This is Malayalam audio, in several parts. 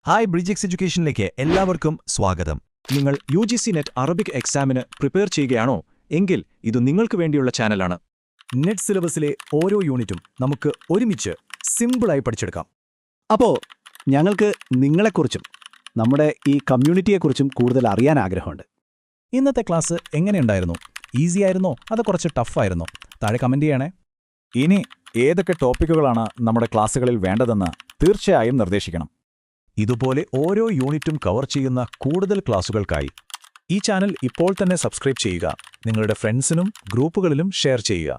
ഹായ് ബ്രിഡ്ജ് എഡ്യൂക്കേഷനിലേക്ക് എല്ലാവർക്കും സ്വാഗതം. നിങ്ങൾ UGC നെറ്റ് അറബിക് എക്സാമിന് പ്രിപ്പയർ ചെയ്യുകയാണോ എങ്കിൽ ഇത് നിങ്ങൾക്ക് വേണ്ടിയുള്ള ചാനലാണ്. നെറ്റ് സിലബസിലെ ഓരോ യൂണിറ്റും നമുക്ക് ഒരുമിച്ച് സിമ്പിളായി പഠിച്ചെടുക്കാം. അപ്പോൾ ഞങ്ങൾക്ക് നിങ്ങളെക്കുറിച്ചും നമ്മുടെ ഈ കമ്മ്യൂണിറ്റിയെക്കുറിച്ചും കൂടുതൽ അറിയാൻ ആഗ്രഹമുണ്ട്. ഇന്നത്തെ ക്ലാസ് എങ്ങനെയുണ്ടായിരുന്നു? ഈസി ആയിരുന്നോ അതോ കുറച്ച് ടഫായിരുന്നോ? താഴെ കമന്റ് ചെയ്യണേ. ഇനി ഏതൊക്കെ ടോപ്പിക്കുകളാണ് നമ്മുടെ ക്ലാസ്സുകളിൽ വേണ്ടതെന്ന് തീർച്ചയായും നിർദ്ദേശിക്കണം. ഇതുപോലെ ഓരോ യൂണിറ്റും കവർ ചെയ്യുന്ന കൂടുതൽ ക്ലാസുകൾക്കായി ഈ ചാനൽ ഇപ്പോൾ തന്നെ സബ്സ്ക്രൈബ് ചെയ്യുക. നിങ്ങളുടെ ഫ്രണ്ട്സിനും ഗ്രൂപ്പുകളിലും ഷെയർ ചെയ്യുക.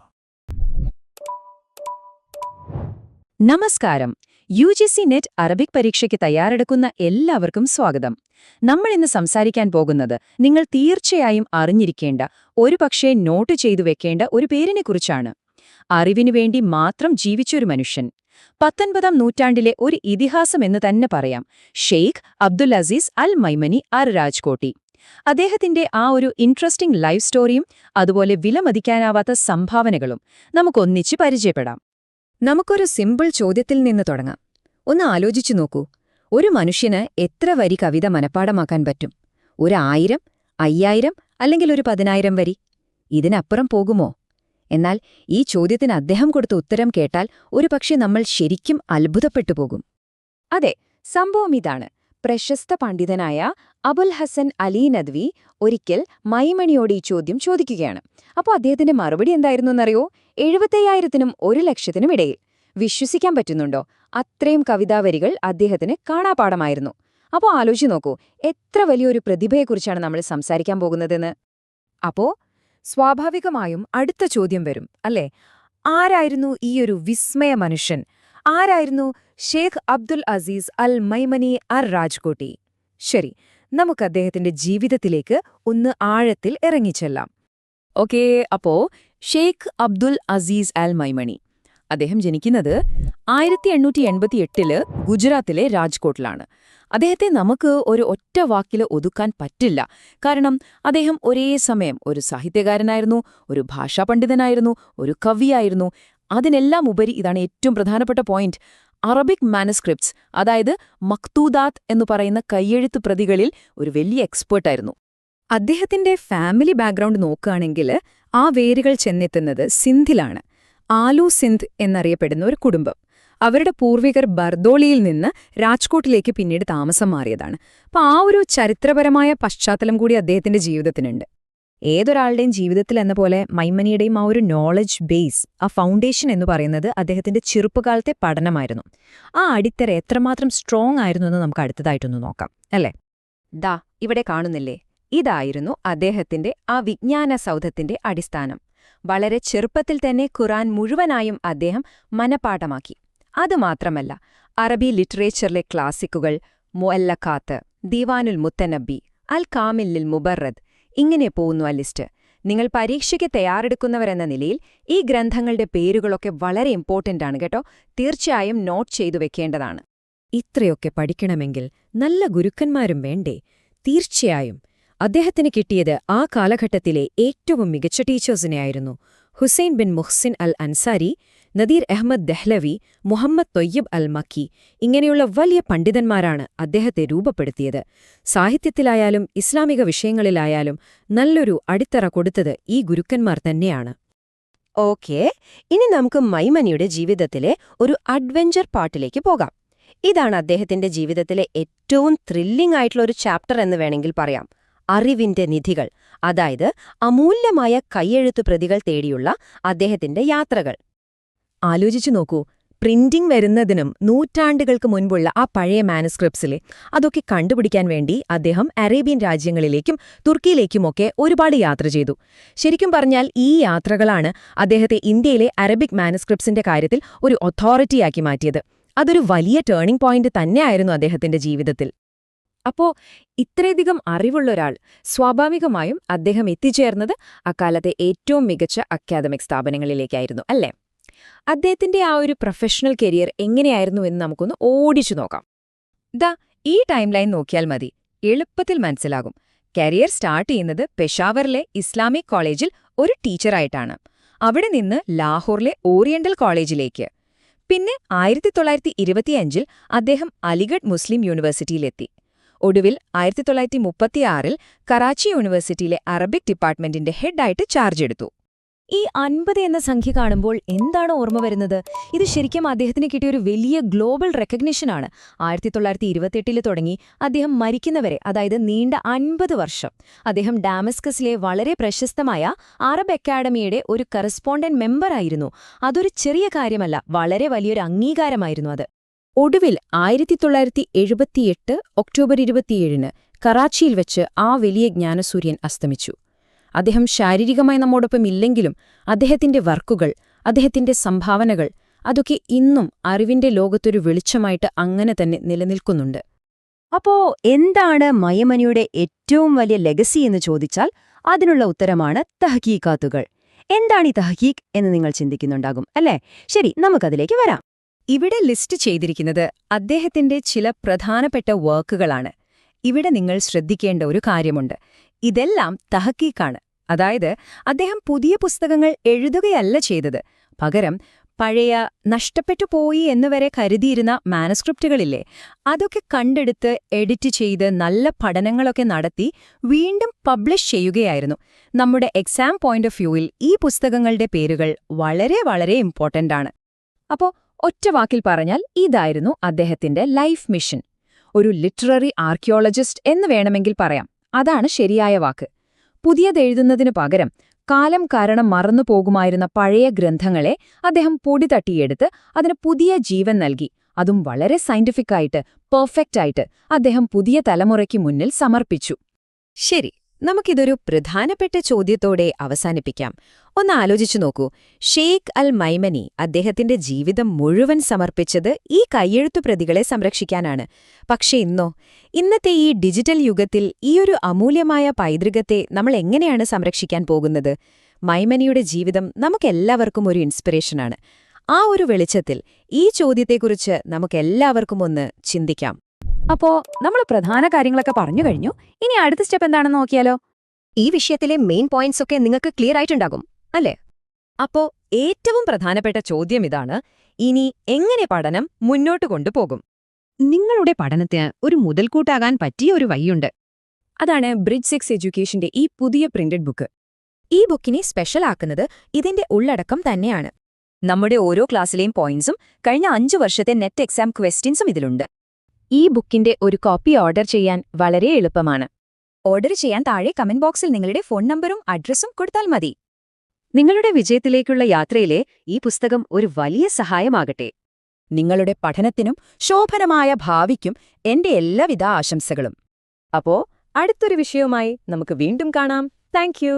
നമസ്കാരം. UGC നെറ്റ് അറബിക് പരീക്ഷയ്ക്ക് തയ്യാറെടുക്കുന്ന എല്ലാവർക്കും സ്വാഗതം. നമ്മൾ ഇന്ന് സംസാരിക്കാൻ പോകുന്നത് നിങ്ങൾ തീർച്ചയായും അറിഞ്ഞിരിക്കേണ്ട, ഒരുപക്ഷേ നോട്ട് ചെയ്തു വെക്കേണ്ട ഒരു പേരിനെക്കുറിച്ചാണ്. അറിവിനു വേണ്ടി മാത്രം ജീവിച്ചൊരു മനുഷ്യൻ. 19ാം നൂറ്റാണ്ടിലെ ഒരു ഇതിഹാസമെന്ന് തന്നെ പറയാം. ഷെയ്ഖ് അബ്ദുൽ അസീസ് അൽ മൈമനി അർ രാജ്കോട്ടി. അദ്ദേഹത്തിന്റെ ആ ഒരു ഇൻട്രസ്റ്റിംഗ് ലൈഫ് സ്റ്റോറിയും അതുപോലെ വിലമതിക്കാനാവാത്ത സംഭാവനകളും നമുക്കൊന്നിച്ച് പരിചയപ്പെടാം. നമുക്കൊരു സിമ്പിൾ ചോദ്യത്തിൽ നിന്ന് തുടങ്ങാം. ഒന്ന് ആലോചിച്ചു നോക്കൂ. ഒരു മനുഷ്യന് എത്ര വരി കവിത മനഃപ്പാടമാക്കാൻ പറ്റും? 1000, 5000 അല്ലെങ്കിൽ ഒരു 10000 വരി? ഇതിനപ്പുറം പോകുമോ? എന്നാൽ ഈ ചോദ്യത്തിന് അദ്ദേഹം കൊടുത്ത ഉത്തരം കേട്ടാൽ ഒരുപക്ഷെ നമ്മൾ ശരിക്കും അത്ഭുതപ്പെട്ടു പോകും. അതെ, സംഭവം ഇതാണ്. പ്രശസ്ത പണ്ഡിതനായ അബുൽ ഹസൻ അലി നദ്വി ഒരിക്കൽ മൈമണിയോട് ഈ ചോദ്യം ചോദിക്കുകയാണ്. അപ്പോൾ അദ്ദേഹത്തിന്റെ മറുപടി എന്തായിരുന്നെന്നറിയോ? 75,000-നും 1,00,000-നും ഇടയിൽ. വിശ്വസിക്കാൻ പറ്റുന്നുണ്ടോ? അത്രയും കവിതാവരികൾ അദ്ദേഹത്തിന് കാണാപാഠമായിരുന്നു. അപ്പോൾ ആലോചിച്ച് നോക്കൂ, എത്ര വലിയൊരു പ്രതിഭയെക്കുറിച്ചാണ് നമ്മൾ സംസാരിക്കാൻ പോകുന്നതെന്ന്. അപ്പോ സ്വാഭാവികമായും അടുത്ത ചോദ്യം വരും, അല്ലേ? ആരായിരുന്നു ഈയൊരു വിസ്മയ മനുഷ്യൻ? ആരായിരുന്നു ഷേഖ് അബ്ദുൽ അസീസ് അൽ മൈമനി അർ രാജ്കോട്ടി? ശരി, നമുക്ക് അദ്ദേഹത്തിന്റെ ജീവിതത്തിലേക്ക് ഒന്ന് ആഴത്തിൽ ഇറങ്ങിച്ചെല്ലാം. ഓക്കേ, അപ്പോ ഷേഖ് അബ്ദുൽ അസീസ് അൽ മൈമണി. അദ്ദേഹം ജനിക്കുന്നത് 1888 ഗുജറാത്തിലെ രാജ്കോട്ടിലാണ്. അദ്ദേഹത്തെ നമുക്ക് ഒരു ഒറ്റ വാക്കിൽ ഒതുക്കാൻ പറ്റില്ല. കാരണം അദ്ദേഹം ഒരേ സമയം ഒരു സാഹിത്യകാരനായിരുന്നു, ഒരു ഭാഷാ പണ്ഡിതനായിരുന്നു, ഒരു കവിയായിരുന്നു. അതിനെല്ലാം ഉപരി ഇതാണ് ഏറ്റവും പ്രധാനപ്പെട്ട പോയിന്റ്, അറബിക് മാനുസ്ക്രിപ്റ്റ്സ്, അതായത് മക്തൂദാത്ത് എന്നു പറയുന്ന കയ്യെഴുത്ത് പ്രതികളിൽ ഒരു വലിയ എക്സ്പേർട്ടായിരുന്നു. അദ്ദേഹത്തിന്റെ ഫാമിലി ബാക്ക്ഗ്രൗണ്ട് നോക്കുകയാണെങ്കിൽ ആ വേരുകൾ ചെന്നെത്തുന്നത് സിന്ധിലാണ്. ആലു സിന്ധ് എന്നറിയപ്പെടുന്ന ഒരു കുടുംബം. അവരുടെ പൂർവികർ ബർദോളിയിൽ നിന്ന് രാജ്കോട്ടിലേക്ക് പിന്നീട് താമസം മാറിയതാണ്. അപ്പോൾ ആ ഒരു ചരിത്രപരമായ പശ്ചാത്തലം കൂടി അദ്ദേഹത്തിന്റെ ജീവിതത്തിനുണ്ട്. ഏതൊരാളുടെയും ജീവിതത്തിൽ എന്ന പോലെ മൈമനിയുടെയും ആ ഒരു നോളജ് ബേസ്, ആ ഫൗണ്ടേഷൻ എന്ന് പറയുന്നത് അദ്ദേഹത്തിന്റെ ചെറുപ്പകാലത്തെ പഠനമായിരുന്നു. ആ അടിത്തറ എത്രമാത്രം സ്ട്രോങ് ആയിരുന്നു എന്ന് നമുക്ക് അടുത്തതായിട്ടൊന്ന് നോക്കാം, അല്ലേ? ദാ ഇവിടെ കാണുന്നില്ലേ, ഇതായിരുന്നു അദ്ദേഹത്തിന്റെ ആ വിജ്ഞാന സൗധത്തിന്റെ അടിസ്ഥാനം. വളരെ ചെറുപ്പത്തിൽ തന്നെ ഖുർആൻ മുഴുവനായും അദ്ദേഹം മനഃപ്പാഠമാക്കി. അതുമാത്രമല്ല, അറബി ലിറ്ററേച്ചറിലെ ക്ലാസിക്കുകൾ, മുഅല്ലഖാത്ത്, ദീവാനുൽ മുത്തനബി, അൽ കാമിൽ മുബറദ്, ഇങ്ങനെ പോകുന്നു ആ ലിസ്റ്റ്. നിങ്ങൾ പരീക്ഷയ്ക്ക് തയ്യാറെടുക്കുന്നവരെന്ന നിലയിൽ ഈ ഗ്രന്ഥങ്ങളുടെ പേരുകളൊക്കെ വളരെ ഇമ്പോർട്ടന്റ് ആണ് കേട്ടോ. തീർച്ചയായും നോട്ട് ചെയ്തു വെക്കേണ്ടതാണ്. ഇത്രയൊക്കെ പഠിക്കണമെങ്കിൽ നല്ല ഗുരുക്കന്മാരും വേണ്ടേ? തീർച്ചയായും. അദ്ദേഹത്തിന് കിട്ടിയത് ആ കാലഘട്ടത്തിലെ ഏറ്റവും മികച്ച ടീച്ചേഴ്സിനെയായിരുന്നു. ഹുസൈൻ ബിൻ മുഹ്സിൻ അൽ അൻസാരി, നദീർ അഹമ്മദ് ദഹ്ലവി, മുഹമ്മദ് തൊയ്യബ് അൽ മക്കി, ഇങ്ങനെയുള്ള വലിയ പണ്ഡിതന്മാരാണ് അദ്ദേഹത്തെ രൂപപ്പെടുത്തിയത്. സാഹിത്യത്തിലായാലും ഇസ്ലാമിക വിഷയങ്ങളിലായാലും നല്ലൊരു അടിത്തറ കൊടുത്തത് ഈ ഗുരുക്കന്മാർ തന്നെയാണ്. ഓക്കേ, ഇനി നമുക്ക് മൈമനിയുടെ ജീവിതത്തിലെ ഒരു അഡ്വഞ്ചർ പാർട്ടിലേക്ക് പോകാം. ഇതാണ് അദ്ദേഹത്തിന്റെ ജീവിതത്തിലെ ഏറ്റവും ത്രില്ലിംഗ് ആയിട്ടുള്ള ഒരു ചാപ്റ്റർ എന്ന് വേണമെങ്കിൽ പറയാം. അറിവിന്റെ നിധികൾ, അതായത് അമൂല്യമായ കയ്യെഴുത്തു പ്രതികൾ തേടിയുള്ള അദ്ദേഹത്തിന്റെ യാത്രകൾ. ആലോചിച്ചു നോക്കൂ, പ്രിന്റിംഗ് വരുന്നതിനും നൂറ്റാണ്ടുകൾക്ക് മുൻപുള്ള ആ പഴയ മാനുസ്ക്രിപ്റ്റ്സിലെ അതൊക്കെ കണ്ടുപിടിക്കാൻ വേണ്ടി അദ്ദേഹം അറേബ്യൻ രാജ്യങ്ങളിലേക്കും തുർക്കിയിലേക്കുമൊക്കെ ഒരുപാട് യാത്ര ചെയ്തു. ശരിക്കും പറഞ്ഞാൽ ഈ യാത്രകളാണ് അദ്ദേഹത്തെ ഇന്ത്യയിലെ അറബിക് മാനുസ്ക്രിപ്റ്റ്സിന്റെ കാര്യത്തിൽ ഒരു ഒഥോറിറ്റിയാക്കി മാറ്റിയത്. അതൊരു വലിയ ടേണിംഗ് പോയിന്റ് തന്നെയായിരുന്നു അദ്ദേഹത്തിന്റെ ജീവിതത്തിൽ. അപ്പോ ഇത്രയധികം അറിവുള്ളൊരാൾ, സ്വാഭാവികമായും അദ്ദേഹം എത്തിച്ചേർന്നത് അക്കാലത്തെ ഏറ്റവും മികച്ച അക്കാദമിക് സ്ഥാപനങ്ങളിലേക്കായിരുന്നു, അല്ലേ? അദ്ദേഹത്തിന്റെ ആ ഒരു പ്രൊഫഷണൽ കരിയർ എങ്ങനെയായിരുന്നു എന്ന് നമുക്കൊന്ന് ഓടിച്ചു നോക്കാം. ഈ ടൈം ലൈൻ നോക്കിയാൽ മതി, എളുപ്പത്തിൽ മനസ്സിലാകും. കരിയർ സ്റ്റാർട്ട് ചെയ്യുന്നത് പെഷാവറിലെ ഇസ്ലാമിക് കോളേജിൽ ഒരു ടീച്ചറായിട്ടാണ്. അവിടെ നിന്ന് ലാഹോറിലെ ഓറിയന്റൽ കോളേജിലേക്ക്, പിന്നെ 1925 അദ്ദേഹം അലിഗഡ് മുസ്ലിം യൂണിവേഴ്സിറ്റിയിലെത്തി. ഒടുവിൽ 1936 കറാച്ചി യൂണിവേഴ്സിറ്റിയിലെ അറബിക് ഡിപ്പാർട്ട്മെന്റിന്റെ ഹെഡായിട്ട് ചാർജ് എടുത്തു. ഈ 50 എന്ന സംഖ്യ കാണുമ്പോൾ എന്താണ് ഓർമ്മ വരുന്നത്? ഇത് ശരിക്കും അദ്ദേഹത്തിന് കിട്ടിയൊരു വലിയ ഗ്ലോബൽ റെക്കഗ്നിഷനാണ്. 1928 തുടങ്ങി അദ്ദേഹം മരിക്കുന്നവരെ, അതായത് നീണ്ട 50 വർഷം അദ്ദേഹം ഡാമസ്കസിലെ വളരെ പ്രശസ്തമായ അറബ് അക്കാഡമിയുടെ ഒരു കറസ്പോണ്ടന്റ് മെമ്പറായിരുന്നു. അതൊരു ചെറിയ കാര്യമല്ല, വളരെ വലിയൊരു അംഗീകാരമായിരുന്നു അത്. ഒടുവിൽ 1978 ഒക്ടോബർ 27 കറാച്ചിയിൽ വെച്ച് ആ വലിയ ജ്ഞാനസൂര്യൻ അസ്തമിച്ചു. അദ്ദേഹം ശാരീരികമായി നമ്മോടൊപ്പം ഇല്ലെങ്കിലും അദ്ദേഹത്തിന്റെ വർക്കുകൾ, അദ്ദേഹത്തിന്റെ സംഭാവനകൾ, അതൊക്കെ ഇന്നും അറിവിന്റെ ലോകത്തൊരു വെളിച്ചമായിട്ട് അങ്ങനെ തന്നെ നിലനിൽക്കുന്നുണ്ട്. അപ്പോ എന്താണ് മയമനിയുടെ ഏറ്റവും വലിയ ലെഗസി എന്ന് ചോദിച്ചാൽ അതിനുള്ള ഉത്തരമാണ് തഹ്കീഖാത്തുകൾ. എന്താണ് ഈ തഹ്കീഖ് എന്ന് നിങ്ങൾ ചിന്തിക്കുന്നുണ്ടാകും അല്ലേ? ശരി, നമുക്കതിലേക്ക് വരാം. ഇവിടെ ലിസ്റ്റ് ചെയ്തിരിക്കുന്നത് അദ്ദേഹത്തിന്റെ ചില പ്രധാനപ്പെട്ട വർക്കുകളാണ്. ഇവിടെ നിങ്ങൾ ശ്രദ്ധിക്കേണ്ട ഒരു കാര്യമുണ്ട്. ഇതെല്ലാം തഹ്കീഖാണ്. അതായത് അദ്ദേഹം പുതിയ പുസ്തകങ്ങൾ എഴുതുകയല്ല ചെയ്തത്. പകരം പഴയ നഷ്ടപ്പെട്ടു പോയി എന്നുവരെ കരുതിയിരുന്ന മാനസ്ക്രിപ്റ്റുകളില്ലേ, അതൊക്കെ കണ്ടെടുത്ത് എഡിറ്റ് ചെയ്ത് നല്ല പഠനങ്ങളൊക്കെ നടത്തി വീണ്ടും പബ്ലിഷ് ചെയ്യുകയായിരുന്നു. നമ്മുടെ എക്സാം പോയിന്റ് ഓഫ് വ്യൂവിൽ ഈ പുസ്തകങ്ങളുടെ പേരുകൾ വളരെ വളരെ ഇമ്പോർട്ടന്റ് ആണ്. അപ്പോ ഒറ്റ വാക്കിൽ പറഞ്ഞാൽ ഇതായിരുന്നു അദ്ദേഹത്തിന്റെ ലൈഫ് മിഷൻ. ഒരു ലിറ്റററി ആർക്കിയോളജിസ്റ്റ് എന്ന് വേണമെങ്കിൽ പറയാം. അതാണ് ശരിയായ വാക്ക്. പുതിയതെഴുതുന്നതിനു പകരം കാലം കാരണം മറന്നുപോകുമായിരുന്ന പഴയ ഗ്രന്ഥങ്ങളെ അദ്ദേഹം പൊടിതട്ടിയെടുത്ത് അതിന് പുതിയ ജീവൻ നൽകി. അതും വളരെ സയന്റിഫിക്കായിട്ട്, പെർഫെക്റ്റായിട്ട് അദ്ദേഹം പുതിയ തലമുറയ്ക്ക് മുന്നിൽ സമർപ്പിച്ചു. ശരി, നമുക്കിതൊരു പ്രധാനപ്പെട്ട ചോദ്യത്തോടെ അവസാനിപ്പിക്കാം. ഒന്ന് ആലോചിച്ചു നോക്കൂ. ഷെയ്ഖ് അൽ മൈമനി അദ്ദേഹത്തിന്റെ ജീവിതം മുഴുവൻ സമർപ്പിച്ചത് ഈ കയ്യെഴുത്തുപ്രതികളെ സംരക്ഷിക്കാനാണ്. പക്ഷേ ഇന്നത്തെ ഈ ഡിജിറ്റൽ യുഗത്തിൽ ഈയൊരു അമൂല്യമായ പൈതൃകത്തെ നമ്മൾ എങ്ങനെയാണ് സംരക്ഷിക്കാൻ പോകുന്നത്? മൈമനിയുടെ ജീവിതം നമുക്കെല്ലാവർക്കും ഒരു ഇൻസ്പിറേഷനാണ്. ആ ഒരു വെളിച്ചത്തിൽ ഈ ചോദ്യത്തെക്കുറിച്ച് നമുക്കെല്ലാവർക്കും ഒന്ന് ചിന്തിക്കാം. അപ്പോ നമ്മൾ പ്രധാന കാര്യങ്ങളൊക്കെ പറഞ്ഞു കഴിഞ്ഞു. ഇനി അടുത്ത സ്റ്റെപ്പ് എന്താണെന്ന് നോക്കിയാലോ? ഈ വിഷയത്തിലെ മെയിൻ പോയിന്റ്സ് ഒക്കെ നിങ്ങൾക്ക് ക്ലിയർ ആയിട്ടുണ്ടാകും അല്ലേ? അപ്പോ ഏറ്റവും പ്രധാനപ്പെട്ട ചോദ്യം ഇതാണ്: ഇനി എങ്ങനെ പഠനം മുന്നോട്ട് കൊണ്ടുപോകും? നിങ്ങളുടെ പഠനത്തിന് ഒരു മുതൽക്കൂട്ടാകാൻ പറ്റിയ ഒരു വഴിയുണ്ട്. അതാണ് ബ്രിഡ്ജ് 6 എഡ്യൂക്കേഷന്റെ ഈ പുതിയ പ്രിന്റഡ് ബുക്ക്. ഈ ബുക്കിനെ സ്പെഷ്യൽ ആക്കുന്നത് ഇതിന്റെ ഉള്ളടക്കം തന്നെയാണ്. നമ്മുടെ ഓരോ ക്ലാസ്സിലെയും പോയിന്റ്സും കഴിഞ്ഞ 5 വർഷത്തെ നെറ്റ് എക്സാം ക്വസ്റ്റ്യൻസും ഇതിലുണ്ട്. ഈ ബുക്കിന്റെ ഒരു കോപ്പി ഓർഡർ ചെയ്യാൻ വളരെ എളുപ്പമാണ്. ഓർഡർ ചെയ്യാൻ താഴെ കമന്റ് ബോക്സിൽ നിങ്ങളുടെ ഫോൺ നമ്പറും അഡ്രസ്സും കൊടുത്താൽ മതി. നിങ്ങളുടെ വിജയത്തിലേക്കുള്ള യാത്രയിലെ ഈ പുസ്തകം ഒരു വലിയ സഹായമാകട്ടെ. നിങ്ങളുടെ പഠനത്തിനും ശോഭനമായ ഭാവിക്കും എന്റെ എല്ലാവിധ ആശംസകളും. അപ്പോ അടുത്തൊരു വിഷയവുമായി നമുക്ക് വീണ്ടും കാണാം. Thank you.